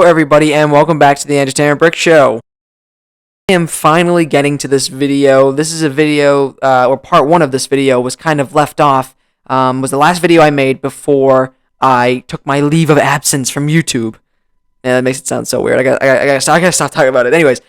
Hello everybody and welcome back to the Entertainment Brick Show. I am finally getting to this video. This is a video, or part one of this video was kind of left off, was the last video I made before I took my leave of absence from YouTube. Yeah, that makes it sound so weird. I gotta stop talking about it. Anyways,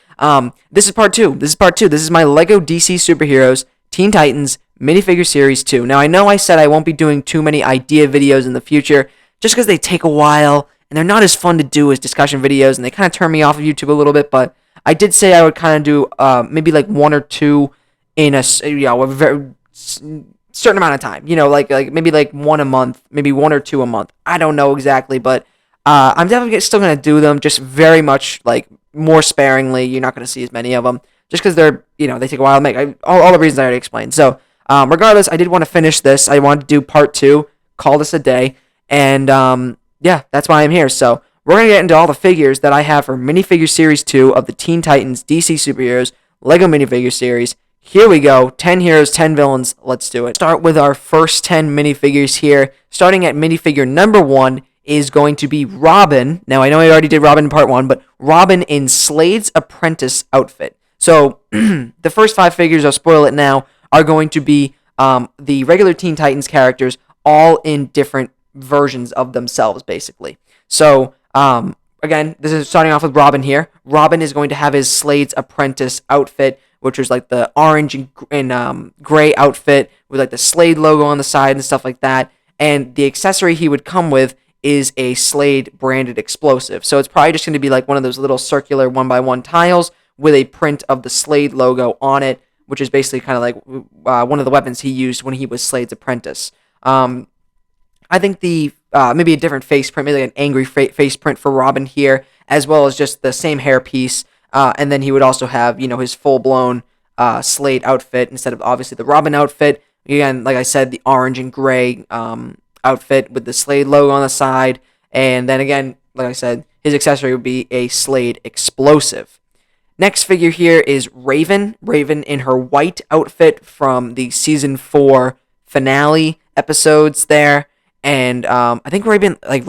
this is part two. This is my Lego DC Superheroes Teen Titans Minifigure Series 2. Now, I know I said I won't be doing too many idea videos in the future, just because they take a while, and they're not as fun to do as discussion videos, and they kind of turn me off of YouTube a little bit, but I did say I would kind of do maybe like one or two in a very certain amount of time. Like maybe like one a month, maybe one or two a month. I don't know exactly, but I'm definitely still going to do them, just very much like more sparingly. You're not going to see as many of them, just because they're, they take a while to make. All the reasons I already explained. So, regardless, I did want to finish this. I wanted to do part two, call this a day, and yeah, that's why I'm here. So, we're going to get into all the figures that I have for Minifigure Series 2 of the Teen Titans DC Superheroes Lego Minifigure Series. Here we go. 10 heroes, 10 villains. Let's do it. Start with our first 10 minifigures here. Starting at minifigure number 1 is going to be Robin. Now, I know I already did Robin in part 1, but Robin in Slade's apprentice outfit. So, the first 5 figures, I'll spoil it now, are going to be the regular Teen Titans characters, all in different versions of themselves, basically. So, again, this is starting off with Robin here. Robin is going to have his Slade's apprentice outfit, which was like the orange and gray outfit with like the Slade logo on the side and stuff like that. And the accessory he would come with is a Slade branded explosive. So it's probably just going to be like one of those little circular 1x1 tiles with a print of the Slade logo on it, which is basically kind of like one of the weapons he used when he was Slade's apprentice. I think the maybe a different face print, maybe like an angry face print for Robin here, as well as just the same hairpiece. And then he would also have, his full-blown Slade outfit instead of obviously the Robin outfit. Again, like I said, the orange and gray outfit with the Slade logo on the side. And then again, like I said, his accessory would be a Slade explosive. Next figure here is Raven. Raven in her white outfit from the Season 4 finale episodes there. And I think Raven, I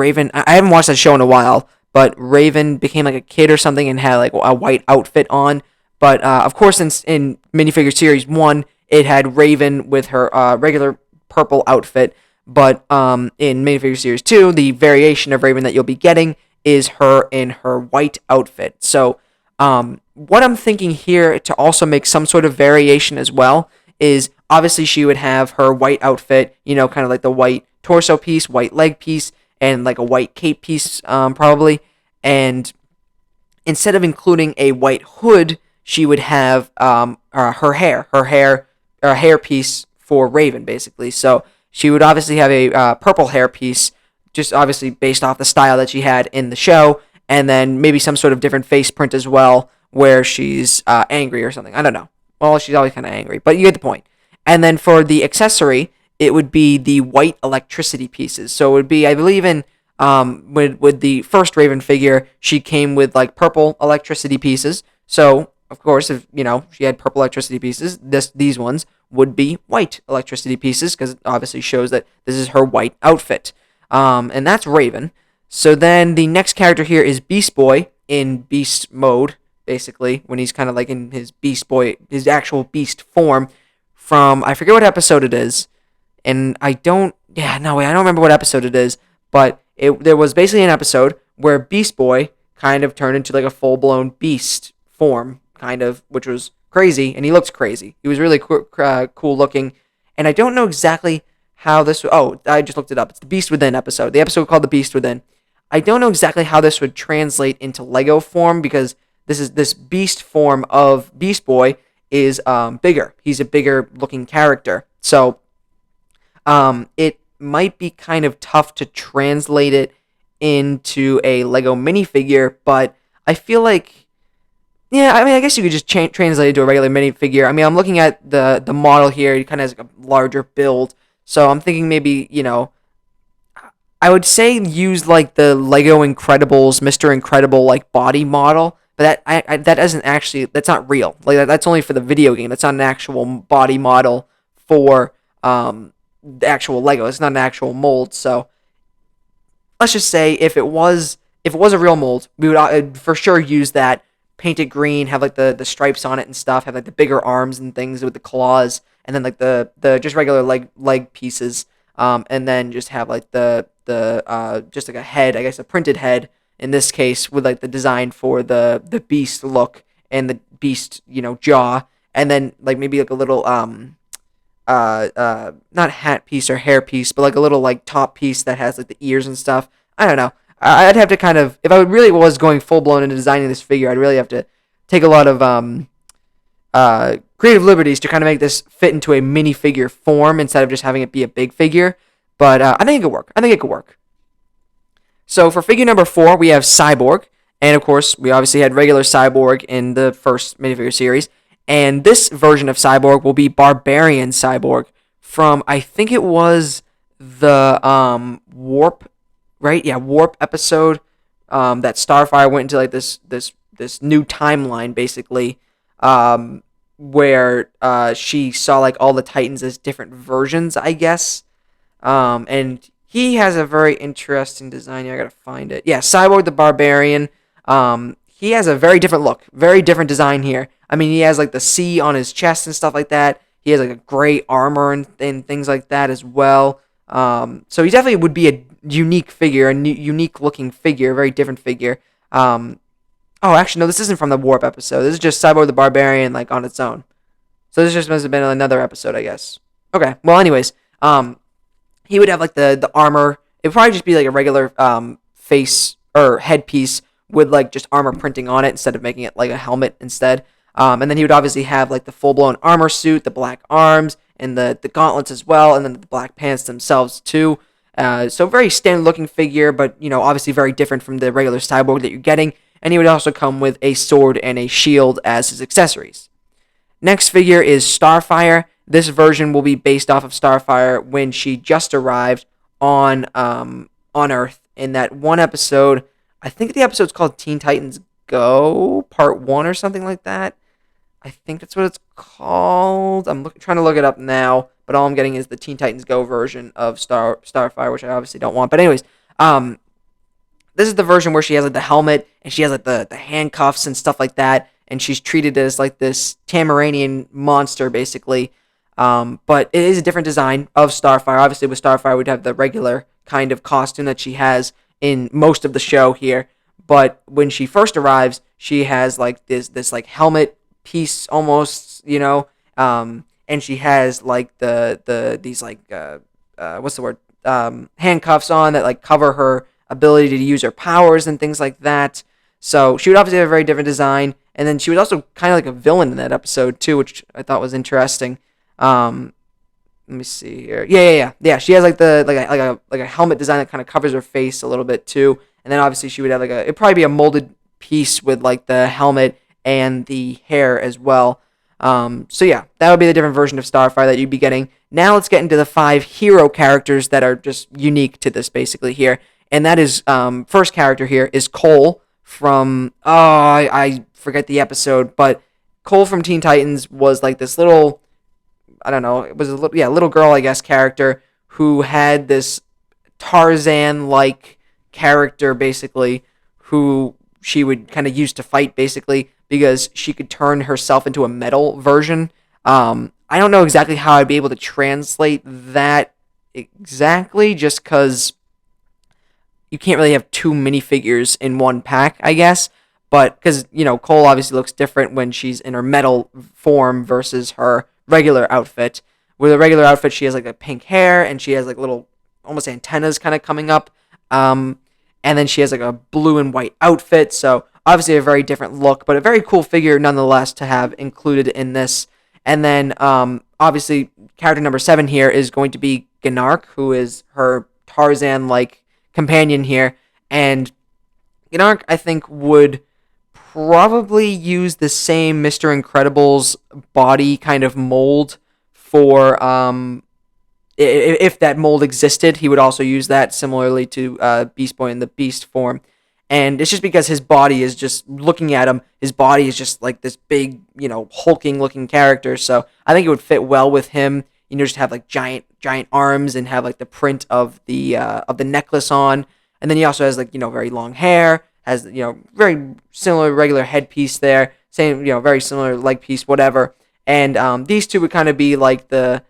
haven't watched that show in a while, but Raven became like a kid or something and had like a white outfit on. But of course, in Minifigure Series 1, it had Raven with her regular purple outfit. But in Minifigure Series 2, the variation of Raven that you'll be getting is her in her white outfit. So what I'm thinking here to also make some sort of variation as well is obviously she would have her white outfit, kind of like the white torso piece, white leg piece, and like a white cape piece probably. And instead of including a white hood, she would have her hair piece for Raven, basically. So she would obviously have a purple hair piece, just obviously based off the style that she had in the show, and then maybe some sort of different face print as well, where she's angry or something. I don't know. Well, she's always kind of angry, but you get the point. And then for the accessory, it would be the white electricity pieces. So it would be, I believe in, with the first Raven figure, she came with like purple electricity pieces. So, of course, if, she had purple electricity pieces, these ones would be white electricity pieces, because it obviously shows that this is her white outfit. And that's Raven. So then the next character here is Beast Boy in beast mode, basically, when he's kind of like in his Beast Boy, his actual beast form from, I forget what episode it is. And I don't remember what episode it is, but there was basically an episode where Beast Boy kind of turned into like a full-blown beast form, kind of, which was crazy, and he looked crazy. He was really cool looking, and I don't know exactly how this... Oh, I just looked it up. It's the Beast Within episode. The episode called The Beast Within. I don't know exactly how this would translate into Lego form, because this beast form of Beast Boy is bigger. He's a bigger looking character. So it might be kind of tough to translate it into a Lego minifigure, but I feel like, yeah, I guess you could just translate it to a regular minifigure. I'm looking at the model here. He kind of has like a larger build, so I'm thinking maybe, I would say use like the Lego Incredibles, Mr. Incredible like body model, but that isn't actually, that's not real. Like that's only for the video game. That's not an actual body model for the actual Lego. It's not an actual mold. So let's just say if it was if it was a real mold, we would for sure use that, paint it green, have like the stripes on it and stuff, have like the bigger arms and things with the claws, and then like the just regular leg pieces, and then just have like the just like a head, I guess a printed head in this case, with like the design for the beast look and the beast jaw, and then like maybe like a little not hat piece or hair piece, but like a little like top piece that has like the ears and stuff. I don't know. I'd have to kind of, if I really was going full blown into designing this figure, I'd really have to take a lot of creative liberties to kind of make this fit into a minifigure form instead of just having it be a big figure. But I think it could work. I think it could work. So for figure number 4, we have Cyborg, and of course, we obviously had regular Cyborg in the first minifigure series, and this version of Cyborg will be Barbarian Cyborg from, I think it was the Warp, right? Yeah, Warp episode that Starfire went into like this new timeline basically, where she saw like all the Titans as different versions, I guess. And he has a very interesting design here. I gotta find it. Yeah, Cyborg the Barbarian. He has a very different look, very different design here. I mean, he has like the C on his chest and stuff like that. He has like a gray armor and things like that as well. So he definitely would be a unique figure, a unique looking figure, a very different figure. Oh, actually, no, this isn't from the Warp episode. This is just Cyborg the Barbarian, like on its own. So this just must have been another episode, I guess. Okay. Well, anyways, he would have like the armor. It would probably just be like a regular face or headpiece with like just armor printing on it instead of making it like a helmet instead. And then he would obviously have like the full blown armor suit, the black arms, and the gauntlets as well, and then the black pants themselves too. So very standard looking figure, but obviously very different from the regular Cyborg that you're getting. And he would also come with a sword and a shield as his accessories. Next figure is Starfire. This version will be based off of Starfire when she just arrived on Earth in that one episode. I think the episode's called Teen Titans Go Part 1 or something like that. I think that's what it's called. I'm trying to look it up now, but all I'm getting is the Teen Titans Go version of Starfire, which I obviously don't want. But anyways, this is the version where she has like the helmet and she has like the handcuffs and stuff like that, and she's treated as like this Tamaranian monster basically. But it is a different design of Starfire. Obviously, with Starfire, we'd have the regular kind of costume that she has in most of the show here. But when she first arrives, she has like this like helmet piece almost, and she has like these like what's the word, handcuffs on that like cover her ability to use her powers and things like that. So she would obviously have a very different design, and then she was also kind of like a villain in that episode too, which I thought was interesting. Let me see here. Yeah. She has like a helmet design that kind of covers her face a little bit too, and then obviously she would have it'd probably be a molded piece with like the helmet and the hair as well. So yeah, that would be the different version of Starfire that you'd be getting. Now let's get into the 5 hero characters that are just unique to this basically here, and that is first character here is Cole from I forget the episode, but Cole from Teen Titans was like this little, I don't know, it was a little girl, I guess, character who had this Tarzan-like character, basically, who she would kind of use to fight, basically, because she could turn herself into a metal version. I don't know exactly how I'd be able to translate that exactly, just because you can't really have 2 minifigures in one pack, I guess. But, because, Cole obviously looks different when she's in her metal form versus her regular outfit. With a regular outfit, she has like a pink hair and she has like little almost antennas kind of coming up. And then she has like a blue and white outfit. So obviously a very different look, but a very cool figure nonetheless to have included in this. And then obviously character number 7 here is going to be Gnark, who is her Tarzan-like companion here. And Gnark, I think, would probably use the same Mr. Incredible's body kind of mold for if that mold existed. He would also use that similarly to Beast Boy in the Beast form. And it's just because his body is just, looking at him, his body is just like this big, hulking looking character. So I think it would fit well with him. Just have like giant arms and have like the print of the necklace on. And then he also has like, very long hair, has, very similar regular headpiece there, same, very similar leg piece, whatever. And these two would kind of be like the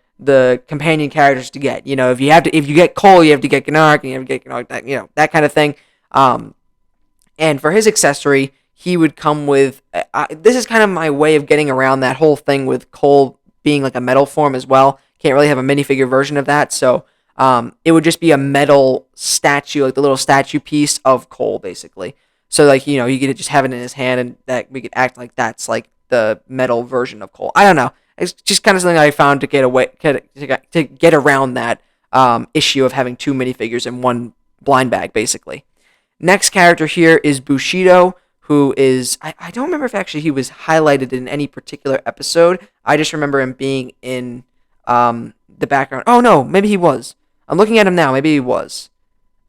companion characters to get. If you get Cole, you have to get Gnark, and you have to get that kind of thing. And for his accessory, he would come with. This is kind of my way of getting around that whole thing with Cole being like a metal form as well. Can't really have a minifigure version of that, so it would just be a metal statue, like the little statue piece of Cole, basically. So like you could just have it in his hand, and that we could act like that's like the metal version of Cole. I don't know. It's just kind of something I found to get around that issue of having two minifigures in one blind bag, basically. Next character here is Bushido, who is I don't remember if actually he was highlighted in any particular episode. I just remember him being in the background. Oh no, maybe he was. I'm looking at him now. Maybe he was.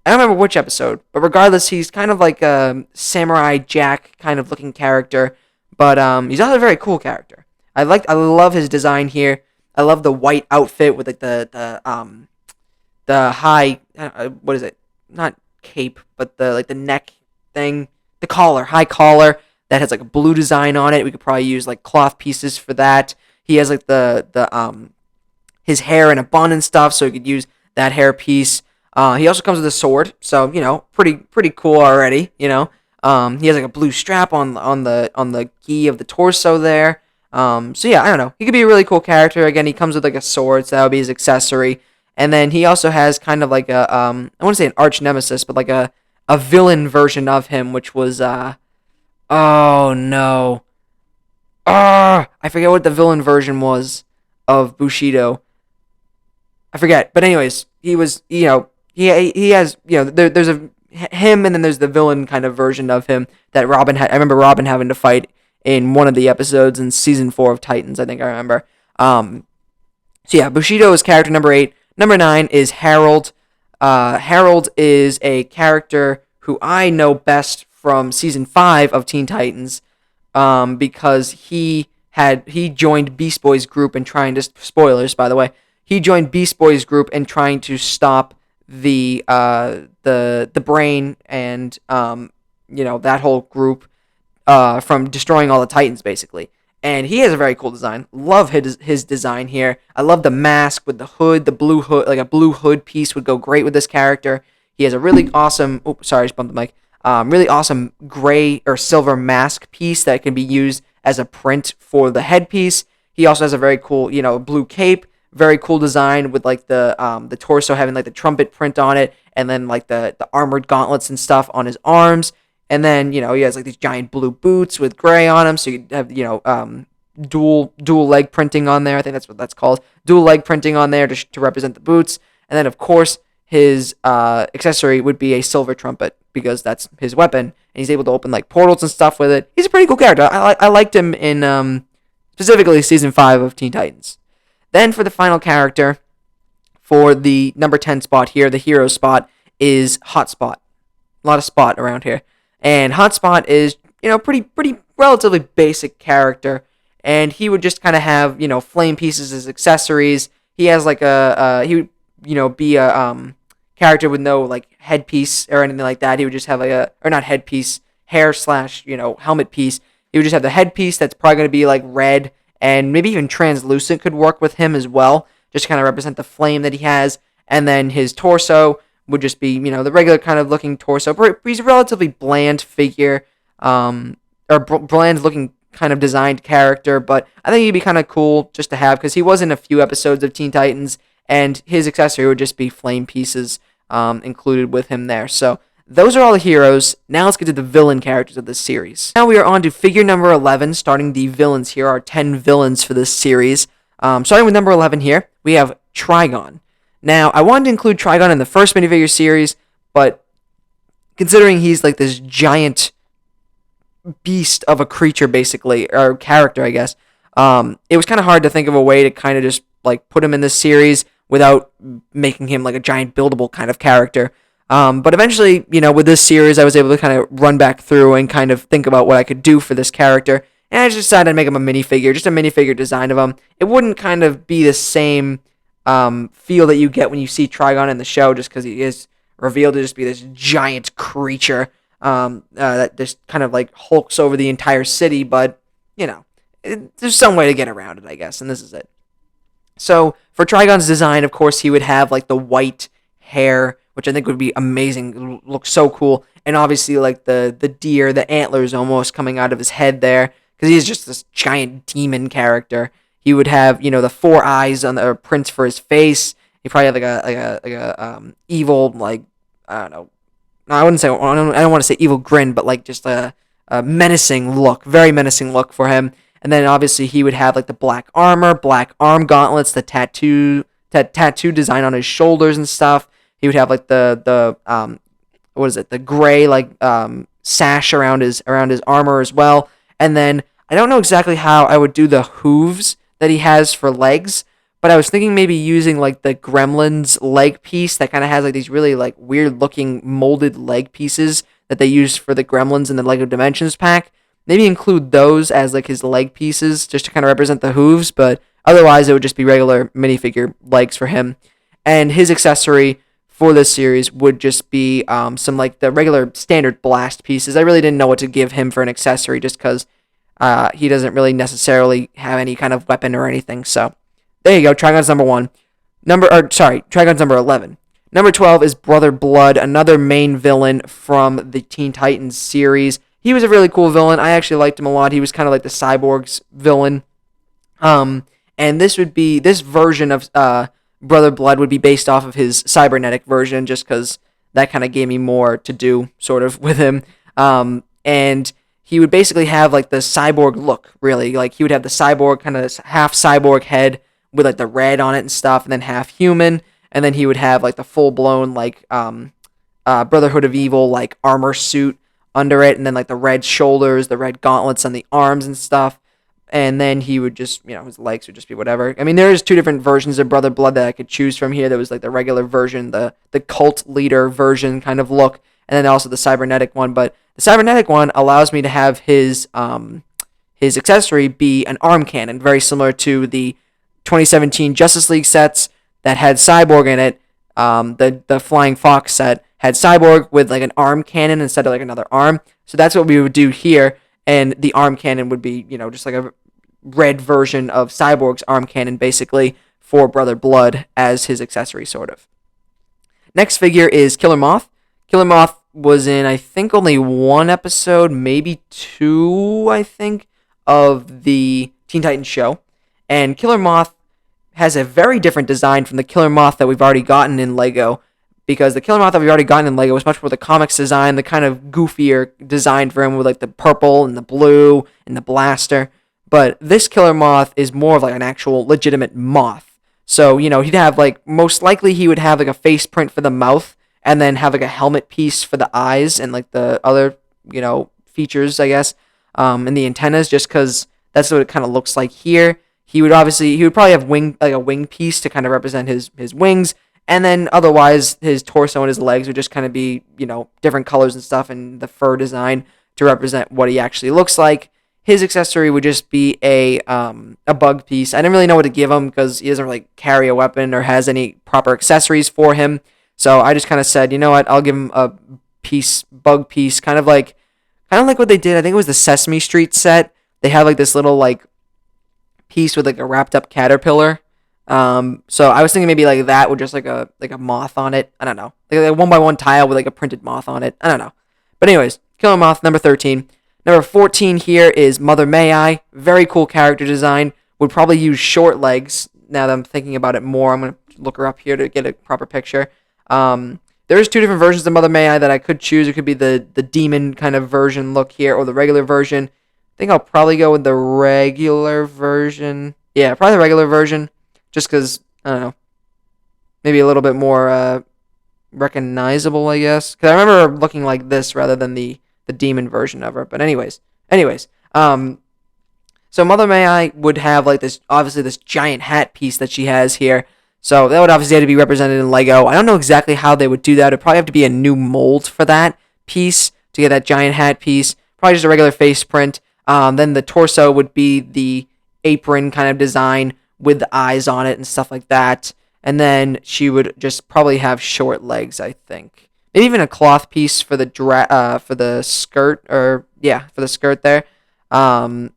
I don't remember which episode, but regardless, he's kind of like a Samurai Jack kind of looking character, but he's also a very cool character. I love his design here. I love the white outfit with like the high what is it? Not cape, but the neck thing, the collar, high collar that has like a blue design on it. We could probably use like cloth pieces for that. He has like his hair in a bun and stuff, so you could use that hair piece. He also comes with a sword, so pretty cool already. He has like a blue strap on the gi of the torso there. So yeah, I don't know. He could be a really cool character. Again, he comes with like a sword, so that would be his accessory. And then he also has kind of like a I want to say an arch nemesis, but like a villain version of him, which was oh no. I forget what the villain version was of Bushido. I forget. But anyways, he was, he has, there's him, and then there's the villain kind of version of him that Robin had. I remember Robin having to fight in one of the episodes in season 4 of Titans, I think I remember. So yeah, Bushido is character number 8. Number 9 is Harold. Harold is a character who I know best from season 5 of Teen Titans, because he joined Beast Boy's group and trying to, spoilers by the way, he joined Beast Boy's group and trying to stop the Brain and that whole group from destroying all the Titans, basically. And he has a very cool design. Love his design here. I love the mask with the hood, the blue hood, like a blue hood piece would go great with this character. He has a really awesome, sorry, I just bumped the mic. Really awesome gray or silver mask piece that can be used as a print for the headpiece. He also has a very cool, blue cape. Very cool design with like the torso having like the trumpet print on it, and then like the armored gauntlets and stuff on his arms. And then, he has like these giant blue boots with gray on them, so you have, dual leg printing on there. I think that's what that's called. Dual leg printing on there to represent the boots. And then, of course, his accessory would be a silver trumpet, because that's his weapon, and he's able to open like portals and stuff with it. He's a pretty cool character. I liked him in specifically season 5 of Teen Titans. Then for the final character, for the number 10 spot here, the hero spot, is Hotspot. A lot of Spot around here. And Hotspot is, pretty relatively basic character. And he would just kind of have, flame pieces as accessories. He has like he would, be a character with no like headpiece or anything like that. He would just have like or not headpiece, hair / helmet piece. He would just have the headpiece that's probably going to be like red, and maybe even translucent could work with him as well, just to kind of represent the flame that he has. And then his torso would just be, the regular kind of looking torso. But he's a relatively bland figure, or bland looking kind of designed character. But I think he'd be kind of cool just to have, because he was in a few episodes of Teen Titans, and his accessory would just be flame pieces included with him there. So those are all the heroes. Now let's get to the villain characters of this series. Now we are on to figure number 11, starting the villains here, our 10 villains for this series. Starting with number 11 here, we have Trigon. Now, I wanted to include Trigon in the first minifigure series, but considering he's like this giant beast of a creature, basically, or character, I guess, it was kind of hard to think of a way to kind of just like put him in this series without making him like a giant buildable kind of character. But eventually, with this series, I was able to kind of run back through and kind of think about what I could do for this character. And I just decided to make him a minifigure, just a minifigure design of him. It wouldn't kind of be the same feel that you get when you see Trigon in the show, just because he is revealed to just be this giant creature that just kind of like hulks over the entire city. But there's some way to get around it, I guess, and this is it. So for Trigon's design, of course, he would have like the white hair, which I think would be amazing. It looks so cool, and obviously like the deer, the antlers almost coming out of his head there, because he's just this giant demon character. He would have the four eyes on the prints for his face. He probably have like a evil, like, I don't know. No, I don't want to say evil grin, but like just a menacing look, very menacing look for him. And then obviously he would have like the black armor, black arm gauntlets, the tattoo design on his shoulders and stuff. He would have like the what is it? The gray like sash around his armor as well. And then I don't know exactly how I would do the hooves that he has for legs, but I was thinking maybe using like the Gremlins leg piece that kind of has like these really like weird looking molded leg pieces that they use for the Gremlins in the Lego Dimensions pack. Maybe include those as like his leg pieces just to kind of represent the hooves, but otherwise it would just be regular minifigure legs for him. And his accessory for this series would just be some like the regular standard blast pieces. I really didn't know what to give him for an accessory just because he doesn't really necessarily have any kind of weapon or anything. So there you go, Trigon's number 1. Trigon's number 11. Number 12 is Brother Blood, another main villain from the Teen Titans series. He was a really cool villain. I actually liked him a lot. He was kind of like the Cyborg's villain. And this version of Brother Blood would be based off of his cybernetic version, just because that kind of gave me more to do, sort of, with him. And he would basically have like the cyborg look, really. Like he would have the cyborg, kind of half cyborg head with like the red on it and stuff, and then half human. And then he would have like the full blown like Brotherhood of Evil like armor suit under it, and then like the red shoulders, the red gauntlets on the arms and stuff. And then he would just, his legs would just be whatever. I mean, there's 2 different versions of Brother Blood that I could choose from here. There was like the regular version, the cult leader version kind of look, and then also the cybernetic one. But the cybernetic one allows me to have his accessory be an arm cannon, very similar to the 2017 Justice League sets that had Cyborg in it. The Flying Fox set had Cyborg with like an arm cannon instead of like another arm. So that's what we would do here, and the arm cannon would be, just like a red version of Cyborg's arm cannon, basically, for Brother Blood as his accessory, sort of. Next figure is Killer Moth. Killer Moth was in, I think, only 1 episode, maybe 2, I think, of the Teen Titans show. And Killer Moth has a very different design from the Killer Moth that we've already gotten in Lego, because the Killer Moth that we've already gotten in Lego was much more the comics design, the kind of goofier design for him with like the purple and the blue and the blaster. But this Killer Moth is more of like an actual legitimate moth. So, he'd have like, most likely he would have like a face print for the mouth, and then have like a helmet piece for the eyes and like the other, features, I guess, and the antennas, just because that's what it kind of looks like here. He would probably have a wing piece to kind of represent his wings, and then otherwise his torso and his legs would just kind of be, different colors and stuff, and the fur design to represent what he actually looks like. His accessory would just be a bug piece. I didn't really know what to give him because he doesn't really carry a weapon or has any proper accessories for him. So I just kind of said, you know what, I'll give him a bug piece, kind of like what they did. I think it was the Sesame Street set. They had like this little like piece with like a wrapped up caterpillar. So I was thinking maybe like that with just like a moth on it. I don't know, like a 1x1 tile with like a printed moth on it. I don't know. But anyways, Killer Moth, number 13. Number 14 here is Mother May I. Very cool character design. Would probably use short legs. Now that I'm thinking about it more, I'm going to look her up here to get a proper picture. There's 2 different versions of Mother May I that I could choose. It could be the demon kind of version look here, or the regular version. I think I'll probably go with the regular version. Yeah, probably the regular version. Just because, I don't know, maybe a little bit more recognizable, I guess. Because I remember her looking like this rather than the demon version of her. But anyways, so Mother May I would have like this, obviously this giant hat piece that she has here. So that would obviously have to be represented in Lego. I don't know exactly how they would do that. It'd probably have to be a new mold for that piece to get that giant hat piece. Probably just a regular face print. Then the torso would be the apron kind of design with the eyes on it and stuff like that. and then she would just probably have short legs, I think. Maybe even a cloth piece for the for the skirt, or yeah, for the skirt there. I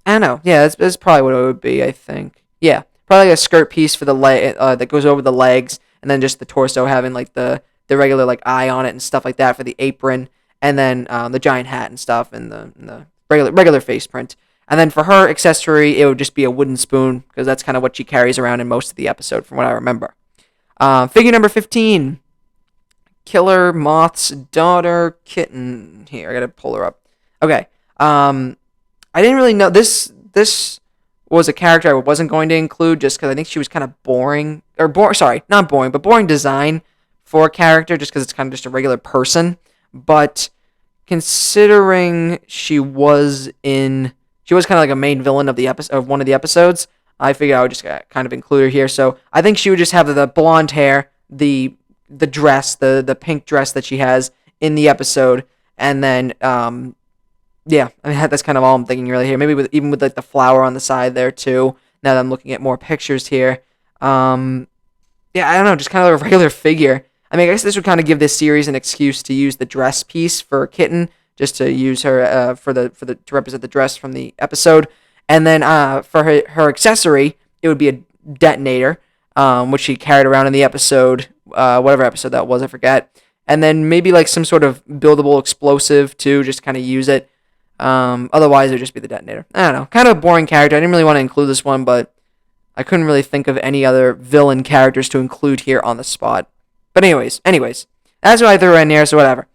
don't know. Yeah, that's probably what it would be, I think. Yeah, probably like a skirt piece for the leg that goes over the legs, and then just the torso having like the regular like eye on it and stuff like that for the apron, and then the giant hat and stuff, and the regular face print. And then for her accessory, it would just be a wooden spoon, because that's kind of what she carries around in most of the episode, from what I remember. Figure number 15, Killer Moth's daughter, Kitten. Here, I gotta pull her up. Okay. I didn't really know this was a character I wasn't going to include, just because I think she was kind of boring, sorry, not boring, but boring design for a character, just because it's kind of just a regular person. But considering she was kind of like a main villain of the episode, of one of the episodes, I figured I would just kind of include her here. So I think she would just have the blonde hair, the dress, the pink dress that she has in the episode, and then yeah, I mean that's kind of all I'm thinking really here. Maybe even with like the flower on the side there too. Now that I'm looking at more pictures here, yeah, I don't know, just kind of a regular figure. I mean, I guess this would kind of give this series an excuse to use the dress piece for Kitten, just to use her to represent the dress from the episode, and then for her accessory, it would be a detonator, which she carried around in the episode, whatever episode that was, I forget, and then maybe like some sort of buildable explosive too, just kind of use it. Otherwise, it would just be the detonator. I don't know, kind of a boring character. I didn't really want to include this one, but I couldn't really think of any other villain characters to include here on the spot. But anyways, that's what I threw in here, so whatever.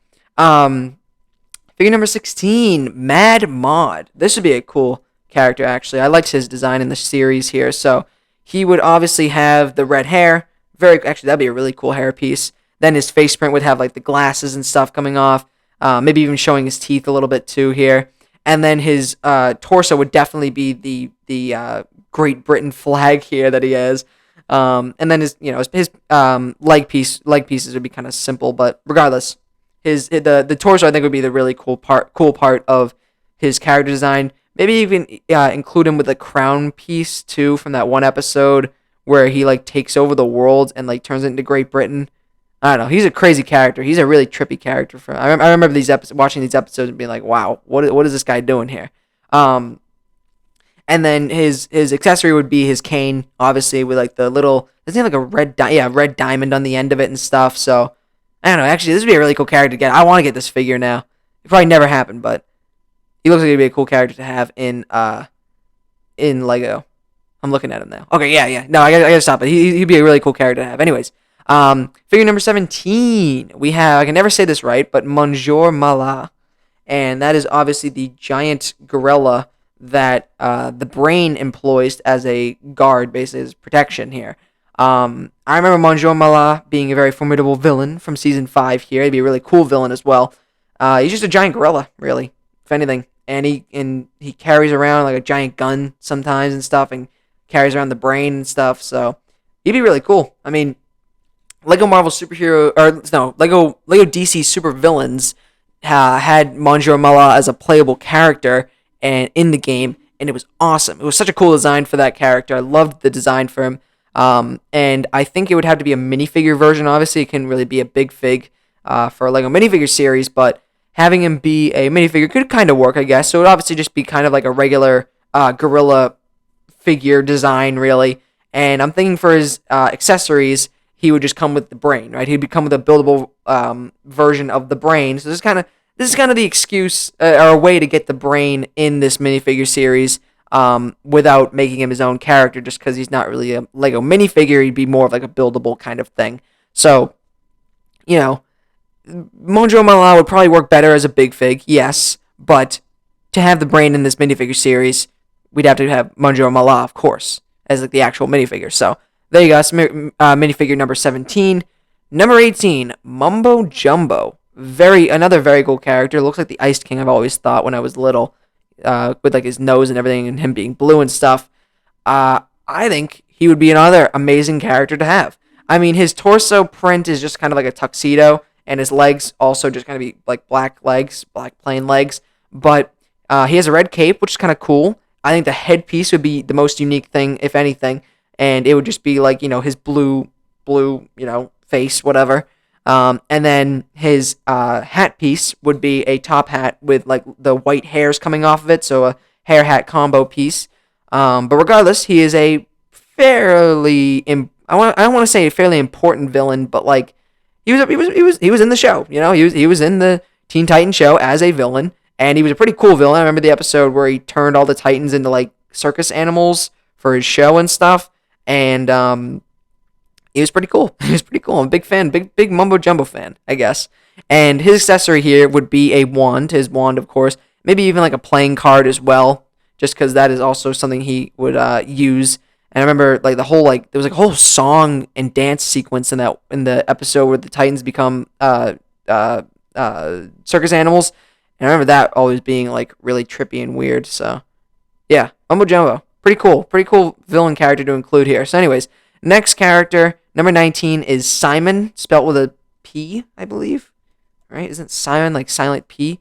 Figure number 16, Mad Mod. This would be a cool character, actually. I liked his design in the series here. So he would obviously have the red hair. Actually, that'd be a really cool hair piece. Then his face print would have like the glasses and stuff coming off. Maybe even showing his teeth a little bit too here. And then his torso would definitely be the Great Britain flag here that he has. And then his leg pieces would be kind of simple, but regardless, the torso I think would be the really cool part of his character design. Maybe even include him with a crown piece too from that one episode where he like takes over the world and like turns it into Great Britain. I don't know. He's a crazy character. He's a really trippy character. I remember watching these episodes and being like, wow, what is this guy doing here? And then his accessory would be his cane, obviously, with like the little, doesn't he have like a red diamond on the end of it and stuff. So I don't know. Actually, this would be a really cool character to get. I want to get this figure now. It probably never happened, but he looks like he'd be a cool character to have in Lego. I'm looking at him now. Okay, yeah. No, I gotta stop it. He'd be a really cool character to have. Anyways, figure number 17. We have, I can never say this right, but Monsieur Mallah, and that is obviously the giant gorilla that the Brain employs as a guard, basically as protection here. I remember Monsieur Mallah being a very formidable villain from season 5 here. He'd be a really cool villain as well. He's just a giant gorilla, really, if anything. And he carries around like a giant gun sometimes and stuff, and carries around the Brain and stuff. So he'd be really cool. I mean, Lego Marvel Lego DC super villains had Monsieur Mallah as a playable character and in the game, and it was awesome. It was such a cool design for that character. I loved the design for him. And I think it would have to be a minifigure version. Obviously, it couldn't really be a big fig for a Lego minifigure series, but having him be a minifigure could kind of work, I guess. So it would obviously just be kind of like a regular gorilla figure design, really. And I'm thinking for his accessories, he would just come with the Brain, right? He'd come with a buildable version of the Brain. So this is kind of the excuse or a way to get the Brain in this minifigure series without making him his own character, just because he's not really a Lego minifigure. He'd be more of like a buildable kind of thing. So, Monsieur Mallah would probably work better as a big fig, yes, but to have the Brain in this minifigure series, we'd have to have Monsieur Mallah, of course, as like the actual minifigure. So there you go. That's minifigure number 17. Number 18, Mumbo Jumbo. Another very cool character. Looks like the Ice King, I've always thought when I was little, with like his nose and everything, and him being blue and stuff. I think he would be another amazing character to have. I mean, his torso print is just kind of like a tuxedo, and his legs also just kind of be like black plain legs. But he has a red cape, which is kind of cool. I think the headpiece would be the most unique thing, if anything, and it would just be like his blue blue, face, whatever. And then his hat piece would be a top hat with like the white hairs coming off of it, so a hair hat combo piece. But regardless, he is a fairly I don't want to say a fairly important villain, but like he was in the show. He was in the Teen Titans show as a villain, and he was a pretty cool villain. I remember the episode where he turned all the Titans into like circus animals for his show and stuff, and he was pretty cool. He was pretty cool. I'm a big fan, big Mumbo Jumbo fan, I guess. And his accessory here would be a wand, his wand, of course. Maybe even like a playing card as well, just because that is also something he would use. And I remember like there was like a whole song and dance sequence in the episode where the Titans become circus animals. And I remember that always being like really trippy and weird. So yeah, Mumbo Jumbo, pretty cool villain character to include here. So anyways, next character, number 19, is Simon, spelt with a P, I believe. Right? Isn't Simon like silent P?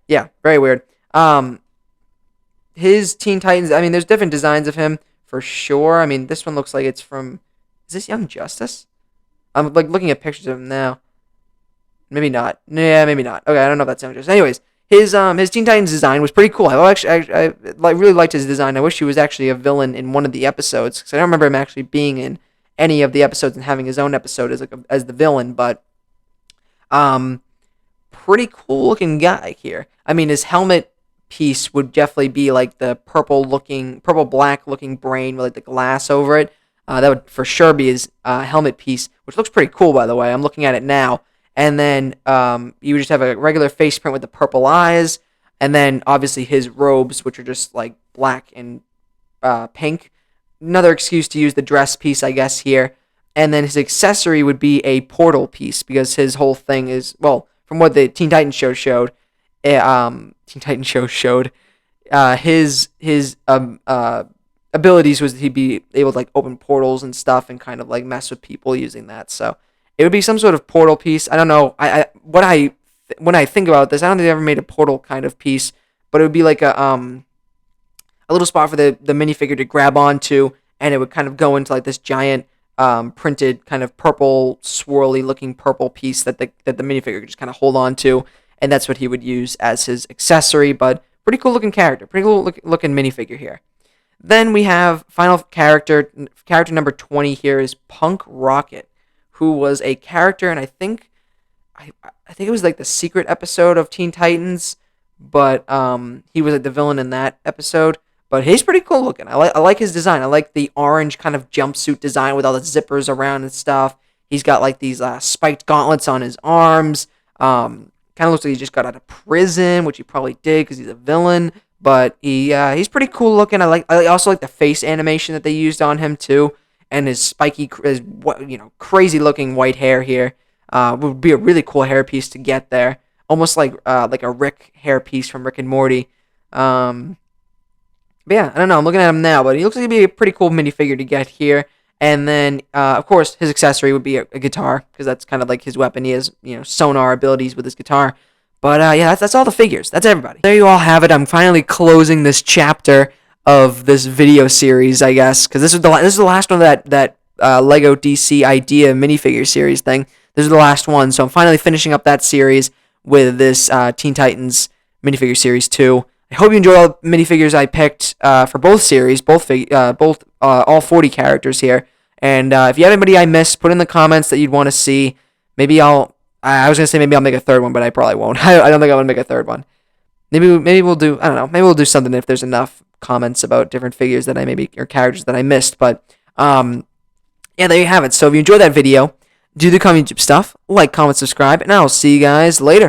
Yeah, very weird. His Teen Titans, I mean, there's different designs of him for sure. I mean, this one looks like it's from, is this Young Justice? I'm like looking at pictures of him now. Maybe not. Yeah, maybe not. Okay, I don't know if that's Young Justice. Anyways, his Teen Titans design was pretty cool. I really liked his design. I wish he was actually a villain in one of the episodes, because I don't remember him actually being in any of the episodes and having his own episode as the villain. But pretty cool looking guy here. I mean, his helmet piece would definitely be like the purple black looking brain with like the glass over it. That would for sure be his helmet piece, which looks pretty cool, by the way. I'm looking at it now. And then you would just have a regular face print with the purple eyes, and then obviously his robes, which are just like black and pink. Another excuse to use the dress piece, I guess, here. And then his accessory would be a portal piece, because his whole thing is, well, from what the Teen Titans show showed, his abilities was he'd be able to like open portals and stuff and kind of like mess with people using that. So it would be some sort of portal piece. I don't know. When I think about this, I don't think they ever made a portal kind of piece, but it would be like a little spot for the minifigure to grab onto, and it would kind of go into like this giant printed kind of purple swirly looking purple piece that the minifigure could just kind of hold on to, and that's what he would use as his accessory. But pretty cool looking character, pretty cool looking minifigure here. Then we have final character number 20 here is Punk Rocket, who was a character, and I think it was like the secret episode of Teen Titans, but he was like the villain in that episode. But he's pretty cool looking. I like his design. I like the orange kind of jumpsuit design with all the zippers around and stuff. He's got like these spiked gauntlets on his arms. Kind of looks like he just got out of prison, which he probably did because he's a villain. But he's pretty cool looking. I also like the face animation that they used on him too, and his spiky, crazy looking white hair here. Would be a really cool hair piece to get there, almost like a Rick hair piece from Rick and Morty. But yeah, I don't know. I'm looking at him now, but he looks like he'd be a pretty cool minifigure to get here. And then, of course, his accessory would be a guitar, because that's kind of like his weapon. He has, sonar abilities with his guitar. But yeah, that's all the figures. That's everybody. There you all have it. I'm finally closing this chapter of this video series, I guess, because this is the last one of that Lego DC Idea minifigure series thing. This is the last one, so I'm finally finishing up that series with this Teen Titans minifigure series 2. I hope you enjoy all the minifigures I picked for both series, all 40 characters here. And if you have anybody I missed, put in the comments that you'd want to see. Maybe I was gonna say maybe I'll make a third one, but I probably won't. I don't think I'm gonna make a third one. Maybe we'll do, I don't know. Maybe we'll do something if there's enough comments about different figures that or characters that I missed. But yeah, there you have it. So if you enjoyed that video, do the common YouTube stuff, like, comment, subscribe, and I'll see you guys later.